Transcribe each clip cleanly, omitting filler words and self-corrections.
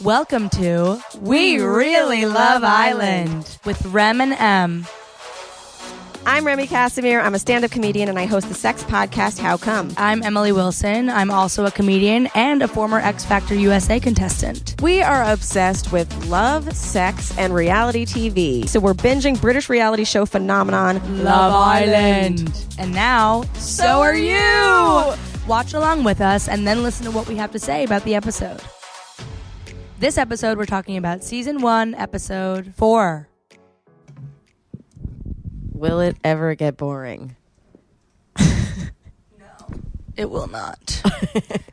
Welcome to We Really Love Island with Rem and M. I'm Remy Casimir. I'm a stand-up comedian, and I host the sex podcast, How Come? I'm Emily Wilson. I'm also a comedian and a former X Factor USA contestant. We are obsessed with love, sex, and reality TV. So we're binging British reality show phenomenon, Love Island. And now, so are you! Watch along with us and then listen to what we have to say about the episode. This episode, we're talking about Season 1, Episode 4. Will it ever get boring? No, it will not.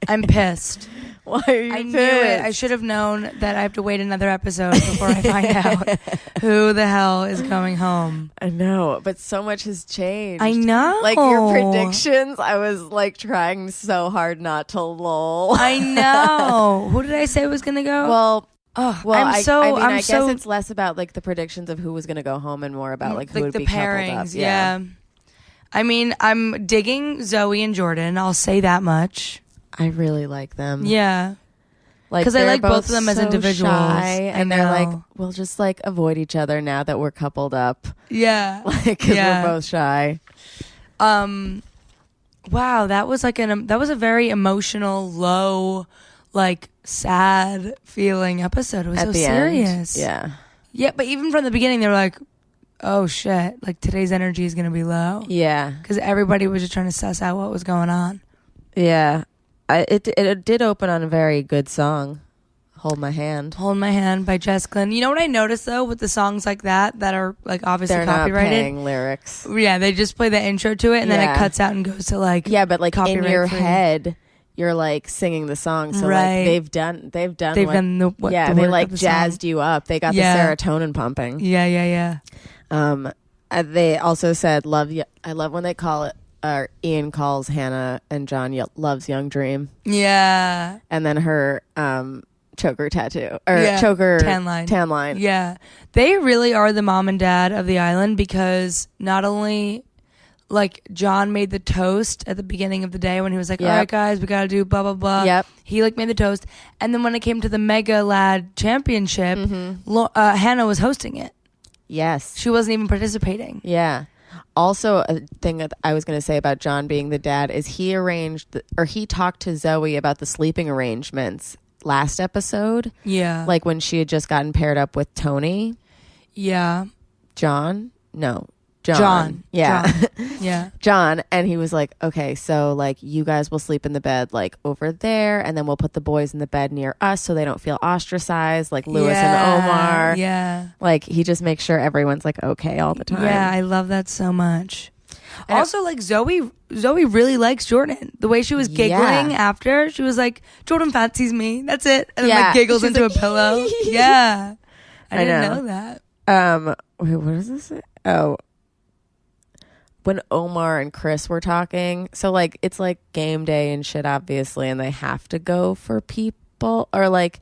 I'm pissed. Why are you I pissed? knew it. I should have known that I have to wait another episode before I find out who the hell is coming home. I know, but so much has changed. I know. Like your predictions, I was like trying so hard not to lol. I know. Who did I say was going to go? Well, I guess it's less about like the predictions of who was going to go home and more about like who would the be pairings. coupled up. Yeah. I mean, I'm digging Zoe and Jordan. I'll say that much. I really like them. Yeah. Like, because I like both of them as individuals. Shy, and they're like, we'll just like avoid each other now that we're coupled up. Yeah. Like, because we're both shy. Wow, that was like that was a very emotional, low, like sad feeling episode. It was At so the serious. End. Yeah. Yeah, but even from the beginning, they were like, oh shit, like today's energy is going to be low. Yeah. Because everybody was just trying to suss out what was going on. Yeah. It did open on a very good song. Hold My Hand. Hold My Hand by Jess Glynn. You know what I noticed though with the songs like that are like obviously They're copyrighted? Not paying lyrics. Yeah, they just play the intro to it and then it cuts out and goes to like but like in your free. Head you're like singing the song, so right. like they've done the they work like of the jazzed song. you up. They got the serotonin pumping. Yeah. They also said I love when they call it Ian calls Hannah and John loves Young Dream. Yeah. And then her choker tattoo or choker tan line. Yeah. They really are the mom and dad of the island because not only like John made the toast at the beginning of the day when he was like, all right guys, we got to do blah, blah, blah. Yep. He like made the toast. And then when it came to the Mega Lad Championship, Hannah was hosting it. Yes. She wasn't even participating. Yeah. Also, a thing that I was going to say about John being the dad is he talked to Zoe about the sleeping arrangements last episode. Yeah. Like when she had just gotten paired up with Tony. Yeah. John. Yeah. John. Yeah. John. And he was like, okay, so like you guys will sleep in the bed like over there and then we'll put the boys in the bed near us so they don't feel ostracized like Lewis and Omar. Yeah. Like he just makes sure everyone's like okay all the time. Yeah, I love that so much. And also like Zoe really likes Jordan. The way she was giggling after, she was like, Jordan fancies me. That's it. And then like giggles into a pillow. Yeah. I didn't know that. Wait, what does this say? Oh. When Omar and Chris were talking, so like it's like game day and shit obviously and they have to go for people or like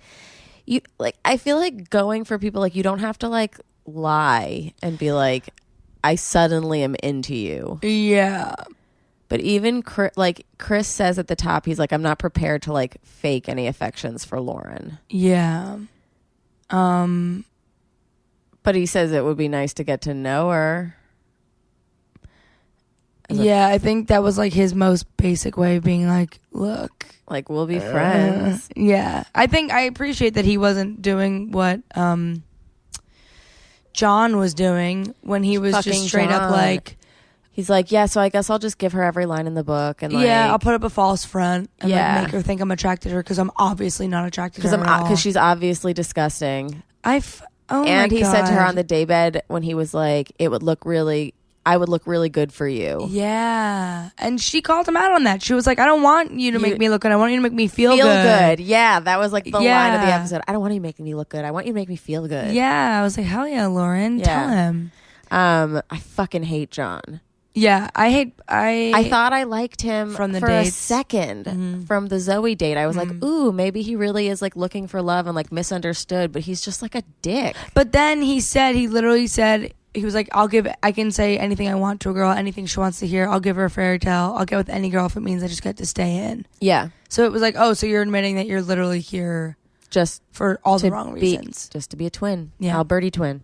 you like I feel like going for people like you don't have to like lie and be like I suddenly am into you. Yeah. But even Chris says at the top he's like I'm not prepared to like fake any affections for Lauren. Yeah. But he says it would be nice to get to know her. Yeah, I think that was like his most basic way of being like, look, like we'll be friends. Yeah, I appreciate that he wasn't doing what John was doing when he was Fucking just straight John. up like, he's like, yeah, so I guess I'll just give her every line in the book and like, I'll put up a false front and like, make her think I'm attracted to her because I'm obviously not attracted to her at all. Because she's obviously disgusting. And he said to her on the daybed when he was like, I would look really good for you. Yeah. And she called him out on that. She was like, I don't want you to make me look good. I want you to make me feel good. Yeah. That was like the line of the episode. I don't want you to make me look good. I want you to make me feel good. Yeah. I was like, hell yeah, Lauren. Yeah. Tell him. I fucking hate John. Yeah. I thought I liked him from the for dates. a second from the Zoe date. I was like, ooh, maybe he really is like looking for love and like misunderstood, but he's just like a dick. But then he literally said, he was like, I can say anything I want to a girl, anything she wants to hear. I'll give her a fairy tale. I'll get with any girl if it means I just get to stay in. Yeah. So it was like, oh, so you're admitting that you're literally here just for all the wrong reasons. Just to be a twin. Yeah. Alberti twin.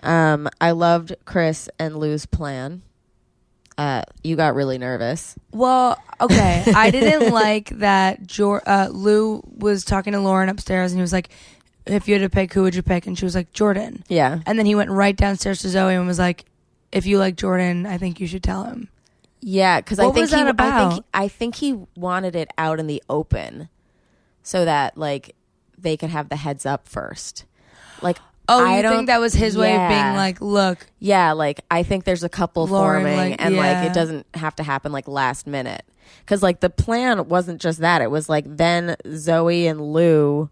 I loved Chris and Lou's plan. You got really nervous. Well, okay. I didn't like that Lou was talking to Lauren upstairs and he was like, if you had to pick, who would you pick? And she was like, Jordan. Yeah. And then he went right downstairs to Zoe and was like, if you like Jordan, I think you should tell him. Yeah, because I think he wanted it out in the open so that like they could have the heads up first. Like, I think that was his way of being like, look. Yeah, like I think there's a couple Lauren, forming like, and like it doesn't have to happen like last minute. Because like the plan wasn't just that. It was like then Zoe and Lou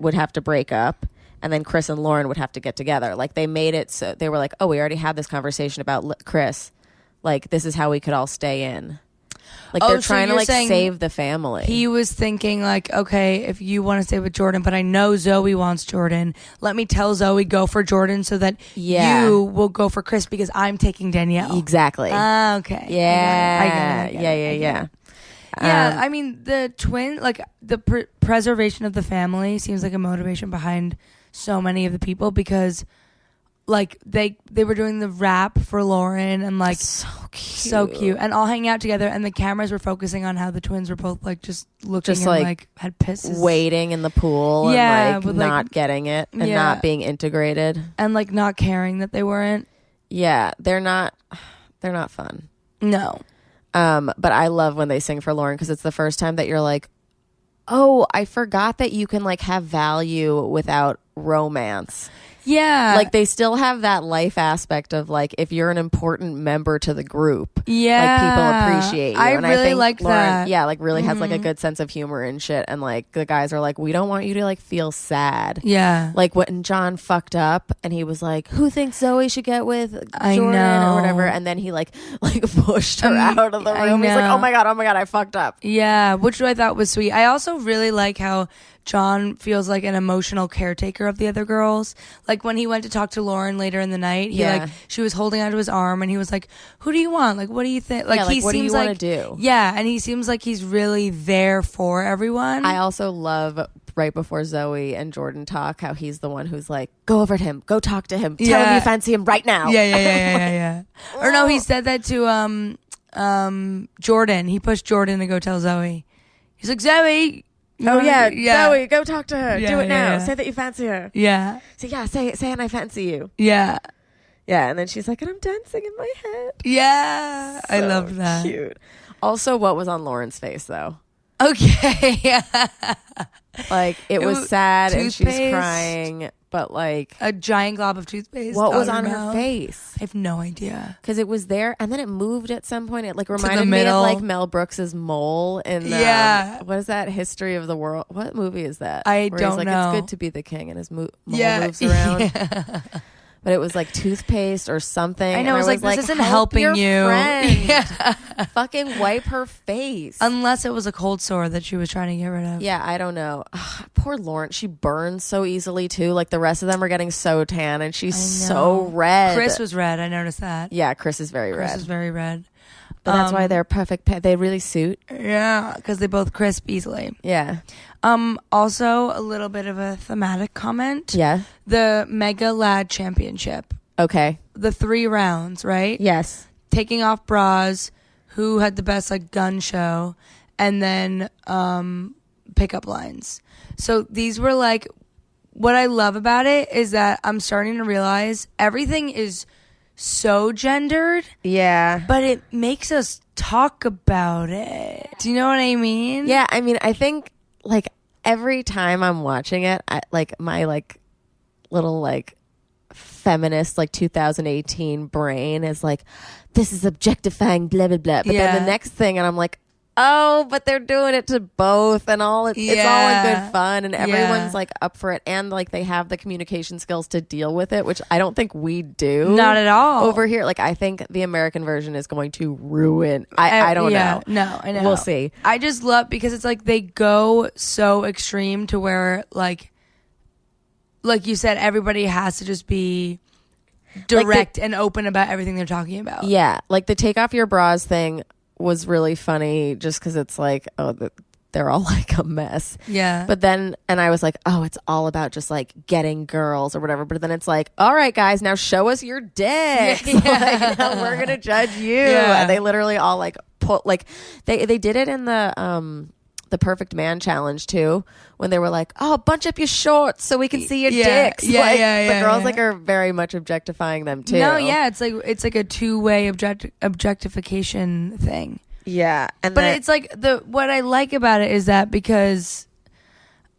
would have to break up and then Chris and Lauren would have to get together. Like they made it so they were like, oh, we already had this conversation about Chris. Like this is how we could all stay in. Like they're trying to like save the family. He was thinking like, okay, if you want to stay with Jordan, but I know Zoe wants Jordan, let me tell Zoe go for Jordan so that you will go for Chris because I'm taking Danielle. Exactly. Okay. Yeah. I get it. Yeah, I mean, the twin, like the preservation of the family seems like a motivation behind so many of the people because like they were doing the rap for Lauren and like so cute and all hanging out together and the cameras were focusing on how the twins were both like just looking and like had pisses waiting in the pool and like not getting it and not being integrated and like not caring that they weren't. Yeah, they're not fun. No. But I love when they sing for Lauren because it's the first time that you're like, oh, I forgot that you can like have value without romance. Yeah. Like they still have that life aspect of like if you're an important member to the group. Yeah. Like people appreciate you. I and really I think liked Lauren, that. Yeah, like really has like a good sense of humor and shit. And like the guys are like, we don't want you to like feel sad. Yeah. Like when John fucked up and he was like, who thinks Zoe should get with Jordan or whatever? And then he like pushed her out of the room. He's like, oh my God, I fucked up. Yeah, which I thought was sweet. I also really like how John feels like an emotional caretaker of the other girls. Like when he went to talk to Lauren later in the night, she was holding onto his arm and he was like, who do you want? Like, what do you think? Like, he what seems do you want to do? Yeah, and he seems like he's really there for everyone. I also love right before Zoe and Jordan talk how he's the one who's like, go over to him, go talk to him, tell him you fancy him right now. Yeah. Or no, he said that to Jordan. He pushed Jordan to go tell Zoe. He's like, Zoe. Zoe, go talk to her. Yeah, do it now. yeah. Say that you fancy her. Yeah. So say and I fancy you. Yeah. Yeah, and then she's like, and I'm dancing in my head. Yeah. I loved that. Cute. Also, what was on Lauren's face though? Okay. Like it was sad and she's crying, but like a giant glob of toothpaste. What was on her face? I have no idea. Because it was there and then it moved at some point. It like reminded me of like Mel Brooks's mole in what is that? History of the World? What movie is that? I don't know. It's good to be the king and his mole moves around. Yeah. But it was like toothpaste or something. I know. I was like, this isn't helping you. Yeah. Fucking wipe her face. Unless it was a cold sore that she was trying to get rid of. Yeah, I don't know. Ugh, poor Lauren. She burns so easily too. Like the rest of them are getting so tan and she's so red. Chris was red. I noticed that. Yeah, Chris is very red. Chris is very red. But that's why they're perfect. They really suit. Yeah, because they both crisp easily. Yeah. Also, a little bit of a thematic comment. Yeah. The Mega Lad Championship. Okay. The 3 rounds, right? Yes. Taking off bras, who had the best like gun show, and then pickup lines. So these were like, what I love about it is that I'm starting to realize everything is so gendered. Yeah. But it makes us talk about it. Do you know what I mean? Yeah, I mean, I think like every time I'm watching it, my like little like feminist like 2018 brain is like, this is objectifying blah blah blah. But then the next thing and I'm like, oh, but they're doing it to both and all. It's all in good fun and everyone's like up for it and like they have the communication skills to deal with it, which I don't think we do. Not at all. Over here. Like I think the American version is going to ruin. I don't know. No, I know. We'll see. I just love because it's like they go so extreme to where like you said, everybody has to just be direct and open about everything they're talking about. Yeah, like the take off your bras thing was really funny just because it's like, they're all like a mess. Yeah. But then, and I was like, oh, it's all about just like getting girls or whatever. But then it's like, all right, guys, now show us your dicks. Yeah. Like, now we're going to judge you. Yeah. And they literally all like put, like, they did it in the Perfect Man challenge too, when they were like, oh, bunch up your shorts so we can see your dicks. Yeah, like, yeah, the girls like are very much objectifying them too. No, yeah, it's like a two-way objectification thing. Yeah. But it's like what I like about it is that because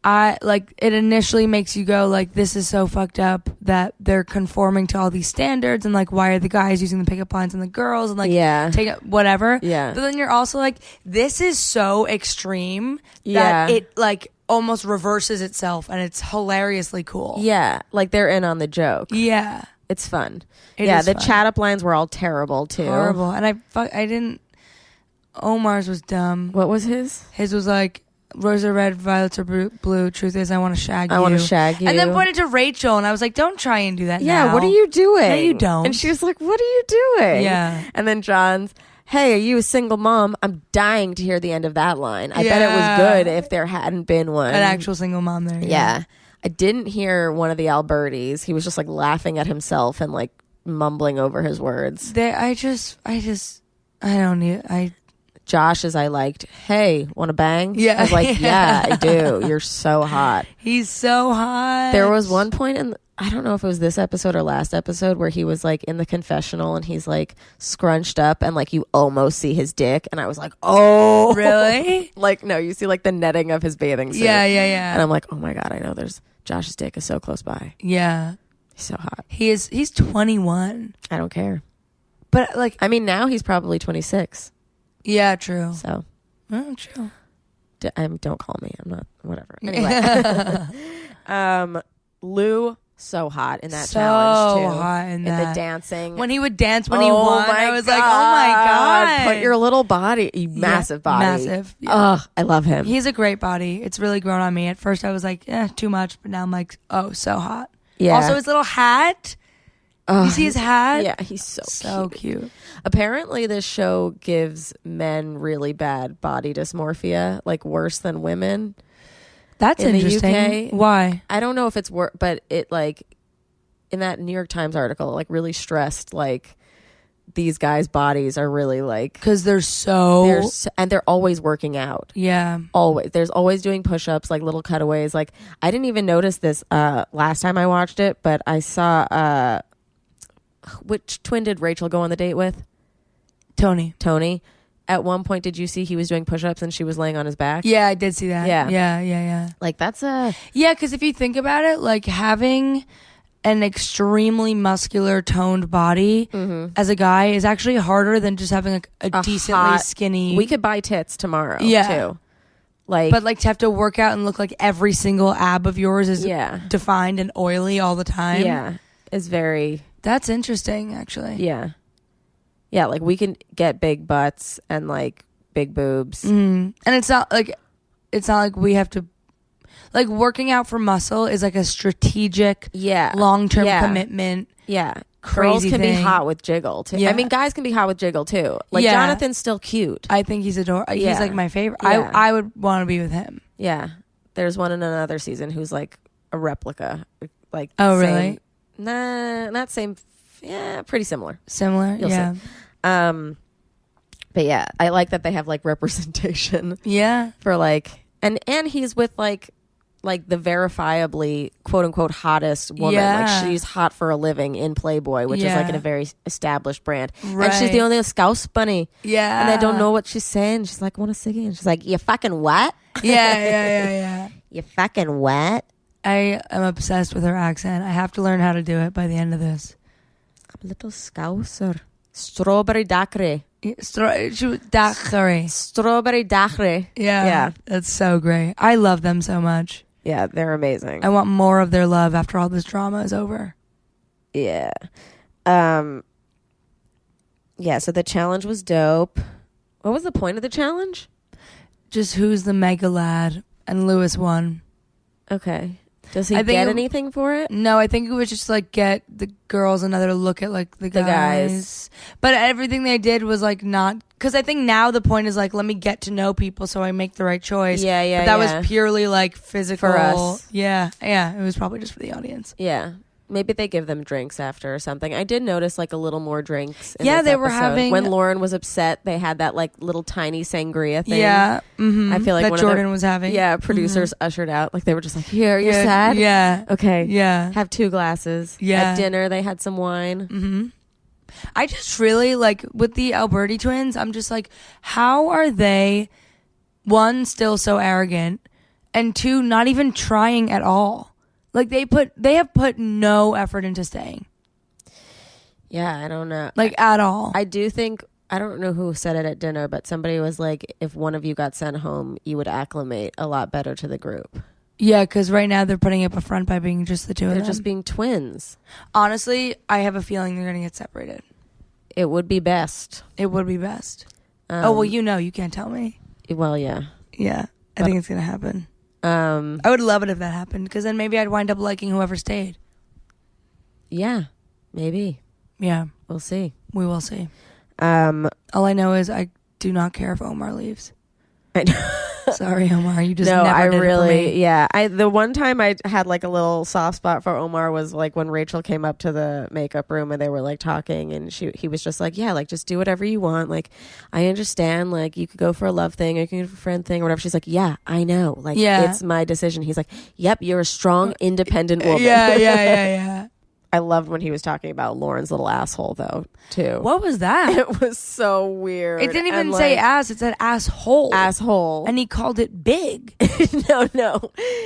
I like it initially makes you go like, this is so fucked up that they're conforming to all these standards, and like, why are the guys using the pickup lines and the girls, and like take it whatever. Yeah. But then you're also like, this is so extreme that it like almost reverses itself, and it's hilariously cool. Yeah. Like they're in on the joke. Yeah. It's fun. The fun. chat up lines were all terrible too. Horrible. And I didn't. Omar's was dumb. What was his? His was like, rose are red, violets are blue. Truth is, I want to shag you. I want to shag you. And then pointed to Rachel, and I was like, don't try and do that now. What are you doing? No, you don't. And she was like, what are you doing? Yeah. And then John's, hey, are you a single mom? I'm dying to hear the end of that line. I bet it was good if there hadn't been one. An actual single mom there. Yeah. I didn't hear one of the Albertis. He was just like laughing at himself and like mumbling over his words. Josh's I liked, hey, want to bang? Yeah. I was like, yeah, I do. You're so hot. He's so hot. There was one point I don't know if it was this episode or last episode, where he was like in the confessional and he's like scrunched up and like you almost see his dick. And I was like, oh. Really? Like, no, you see like the netting of his bathing suit. Yeah, yeah, yeah. And I'm like, oh my God, I know Josh's dick is so close by. Yeah. He's so hot. He's 21. I don't care. But like, I mean, now he's probably 26. Yeah, true. So. Oh, true. Don't call me. I'm not, whatever. Anyway. Lou, so hot in that challenge too. So hot in that. The dancing. When he would dance when he won, I was like, oh my God. Put your little body, massive body. Massive. Yeah. Ugh, I love him. He's a great body. It's really grown on me. At first I was like, too much. But now I'm like, oh, so hot. Yeah. Also his little hat. You see his hat? Yeah, he's so cute. Apparently this show gives men really bad body dysmorphia, like worse than women. That's in interesting. The UK. Why? I don't know if it's worse, but it like in that New York Times article, like really stressed like these guys' bodies are really like, because they're always working out. Yeah, always. There's always doing push-ups, like little cutaways. Like I didn't even notice this last time I watched it, but I saw which twin did Rachel go on the date with? Tony. At one point, did you see he was doing push-ups and she was laying on his back? Yeah, I did see that. Yeah. Like that's yeah, because if you think about it, like having an extremely muscular toned body as a guy is actually harder than just having like a decently skinny. We could buy tits tomorrow too. But like to have to work out and look like every single ab of yours is defined and oily all the time. Yeah, is very. That's interesting, actually. Yeah. Yeah, like we can get big butts and like big boobs. And it's not like we have to, like, working out for muscle is like a strategic, long-term commitment. Yeah. Crazy Girls can thing. be hot with jiggle too. Yeah. I mean, guys can be hot with jiggle too. Like Jonathan's still cute. I think he's adorable. He's like my favorite. Yeah. I would want to be with him. Yeah. There's one in another season who's like a replica. Like, oh, really? Nah, not same. Yeah, pretty similar. Similar, You'll see. But yeah, I like that they have like representation. Yeah. For like, and he's with like the verifiably quote unquote hottest woman. Yeah. Like she's hot for a living in Playboy, which is like in a very established brand. Right. And she's the only Scouse bunny. Yeah. And I don't know what she's saying. She's like, want to sing it? And she's like, you fucking what? Yeah. You fucking what? I am obsessed with her accent. I have to learn how to do it by the end of this. I'm a little Scouser. Strawberry daiquiri. Daiquiri. Strawberry daiquiri. Yeah. That's so great. I love them so much. Yeah, they're amazing. I want more of their love after all this drama is over. Yeah. Yeah, so the challenge was dope. What was the point of the challenge? Just who's the mega lad, and Lewis won. Okay. Does he get anything for it? No, I think it was just like get the girls another look at like the guys. But everything they did was like not, because I think now the point is like, let me get to know people so I make the right choice. Yeah. But that was purely like physical for us. Yeah, it was probably just for the audience. Yeah. Maybe they give them drinks after or something. I did notice like a little more drinks. Yeah, they were having, when Lauren was upset, they had that like little tiny sangria thing. Yeah, I feel like that Jordan was having. Yeah, producers ushered out. Like they were just like, here, you're sad. Yeah. Okay. Yeah. Have 2 glasses. Yeah. At dinner, they had some wine. I just really like with the Alberti twins. I'm just like, how are they? 1, still so arrogant, and 2, not even trying at all. Like they have put no effort into staying. Yeah, I don't know. Like at all. I do think, I don't know who said it at dinner, but somebody was like, if one of you got sent home, you would acclimate a lot better to the group. Yeah, because right now they're putting up a front by being just the 2 of them. They're just being twins. Honestly, I have a feeling they're going to get separated. It would be best. It would be best. Well, you can't tell me. Well, yeah. Yeah, I think it's going to happen. I would love it if that happened, because then maybe I'd wind up liking whoever stayed. Yeah, maybe. Yeah. We'll see. We will see. All I know is I do not care if Omar leaves. I know. Sorry, Omar. You just no, never I did really, it for me. yeah. The one time I had like a little soft spot for Omar was like when Rachel came up to the makeup room and they were like talking, and he was just like, yeah, like just do whatever you want. Like, I understand. Like, you could go for a love thing or you can go for a friend thing or whatever. She's like, yeah, I know. Like, it's my decision. He's like, yep, you're a strong, independent woman. Yeah. I loved when he was talking about Lauren's little asshole, though, too. What was that? It was so weird. It didn't even say ass. It said asshole. Asshole. And he called it big. No.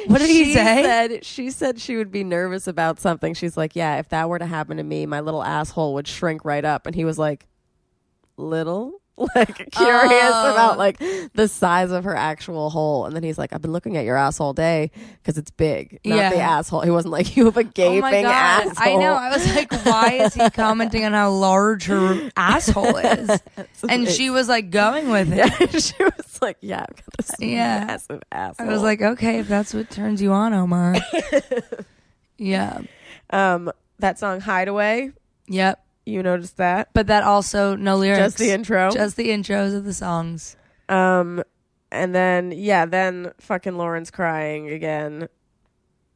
What did he say? She said she would be nervous about something. She's like, yeah, if that were to happen to me, my little asshole would shrink right up. And he was like, little? Like, curious about like the size of her actual hole. And then he's like, I've been looking at your ass all day because it's big, not the asshole. He wasn't like, you have a gaping asshole. I know. I was like, why is he commenting on how large her asshole is? And she was like going with it. Yeah, she was like, yeah, I've got this massive asshole. I was like, okay, if that's what turns you on, Omar. Yeah. That song Hideaway. Yep. You noticed that? But that also, no lyrics. Just the intro? Just the intros of the songs. And then fucking Lauren's crying again.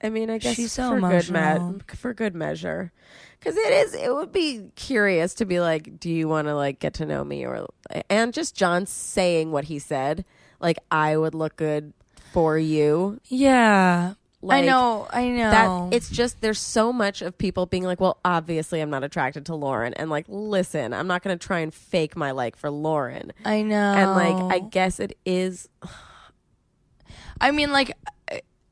I mean, I guess she's so for emotional. For good measure. Because it would be curious to be like, do you want to like get to know me? And just John saying what he said. Like, I would look good for you. Yeah. Like, I know. That it's just, there's so much of people being like, well, obviously I'm not attracted to Lauren. And like, listen, I'm not going to try and fake my like for Lauren. I know. And like, I guess it is. I mean, like,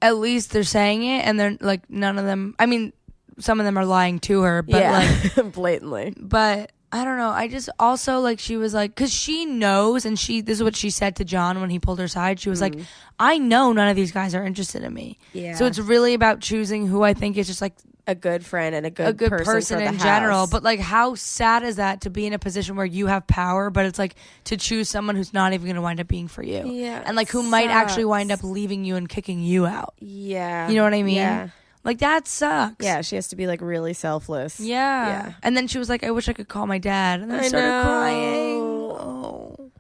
at least they're saying it, and they're like, none of them, I mean, some of them are lying to her, but like blatantly. But I don't know. I just also like, she was like, because she knows, and this is what she said to John when he pulled her aside. She was like, I know none of these guys are interested in me. Yeah. So it's really about choosing who I think is just like a good friend and a good person in general. But like, how sad is that to be in a position where you have power, but it's like to choose someone who's not even going to wind up being for you. Yeah. And like, who might actually wind up leaving you and kicking you out. Yeah. You know what I mean? Yeah. Like, that sucks. Yeah, she has to be like really selfless. Yeah. And then she was like, I wish I could call my dad. And then I started crying. Oh.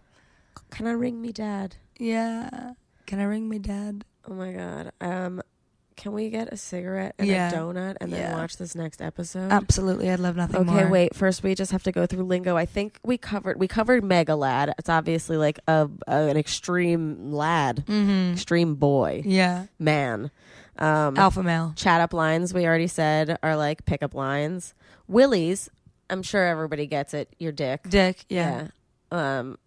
Can I ring me dad? Yeah. Can I ring me dad? Oh my God. Can we get a cigarette and a donut and then watch this next episode? Absolutely. I'd love nothing more. Okay, wait. First, we just have to go through lingo. I think we covered Mega Lad. It's obviously like an extreme lad. Mm-hmm. Extreme boy. Yeah. Man. Alpha male. Chat up lines, we already said, are like pickup lines. Willies, I'm sure everybody gets it. Your dick. Dick, yeah. John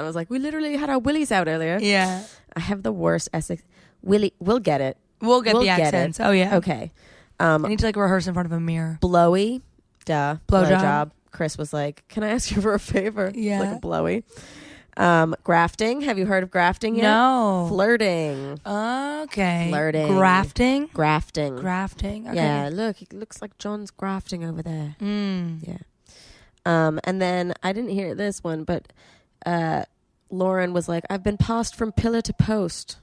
was like, we literally had our willies out earlier. Yeah. I have the worst Essex. Willie, we'll get it. We'll get the accents. Oh, yeah. Okay. I need to like rehearse in front of a mirror. Blowy. Duh. Blowjob. Chris was like, can I ask you for a favor? Yeah. Like a blowy. Grafting. Have you heard of grafting yet? No. Flirting. Okay. Flirting. Grafting. Okay. Yeah, look, it looks like John's grafting over there. Yeah. And then I didn't hear this one, but Lauren was like, I've been passed from pillar to post.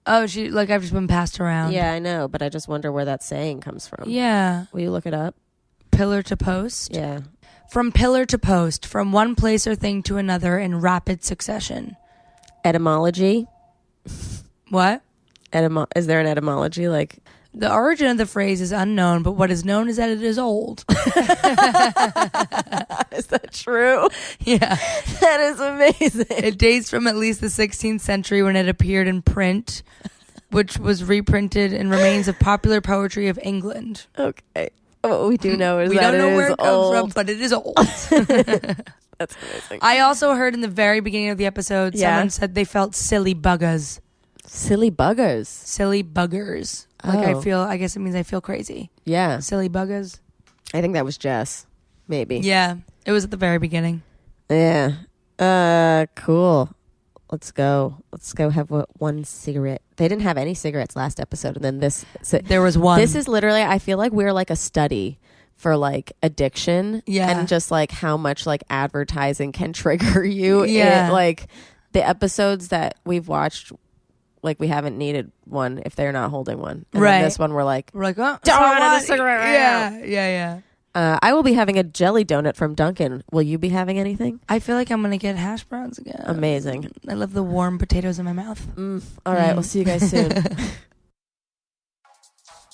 Oh, I've just been passed around. Yeah, I know, but I just wonder where that saying comes from. Yeah. Will you look it up? Pillar to post? Yeah. From pillar to post, from one place or thing to another in rapid succession. Etymology? What? Is there an etymology? Like, the origin of the phrase is unknown, but what is known is that it is old. Is that true? Yeah. That is amazing. It dates from at least the 16th century when it appeared in print, which was reprinted in remains of popular poetry of England. Okay. What we do know is we that don't know it where is it comes old. from, but it is old. That's amazing. I also heard in the very beginning of the episode, someone said they felt silly buggers. Silly buggers. Silly buggers. Like I guess it means I feel crazy. Yeah. Silly buggers. I think that was Jess. Maybe. Yeah. It was at the very beginning. Yeah. Cool. Let's go have one cigarette. They didn't have any cigarettes last episode, and then there was one. This is literally, I feel like we're like a study for like addiction. Yeah. And just like how much like advertising can trigger you. Yeah. Like the episodes that we've watched, like we haven't needed one if they're not holding one. And right. Then this one we're like, oh, don't want a cigarette right now. Yeah. I will be having a jelly donut from Dunkin'. Will you be having anything? I feel like I'm going to get hash browns again. Amazing. I love the warm potatoes in my mouth. All right. We'll see you guys soon.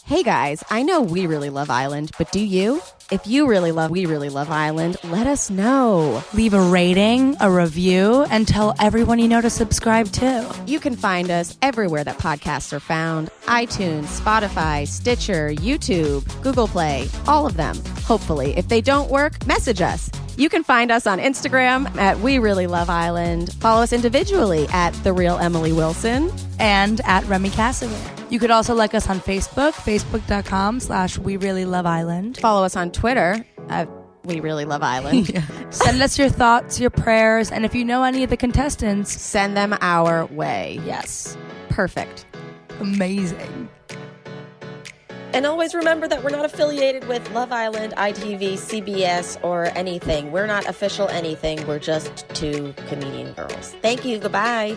Hey guys, I know we really love Island, but do you? If you really love We Really Love Island, let us know. Leave a rating, a review, and tell everyone you know to subscribe too. You can find us everywhere that podcasts are found. iTunes, Spotify, Stitcher, YouTube, Google Play, all of them. Hopefully. If they don't work, message us. You can find us on Instagram at We Really Love Island. Follow us individually at The Real Emily Wilson. And at Remy Casimir. You could also like us on Facebook, facebook.com/We Really Love Island. Follow us on Twitter at We Really Love Island. Yeah. Send us your thoughts, your prayers, and if you know any of the contestants, send them our way. Yes. Perfect. Amazing. And always remember that we're not affiliated with Love Island, ITV, CBS, or anything. We're not official anything. We're just two comedian girls. Thank you. Goodbye.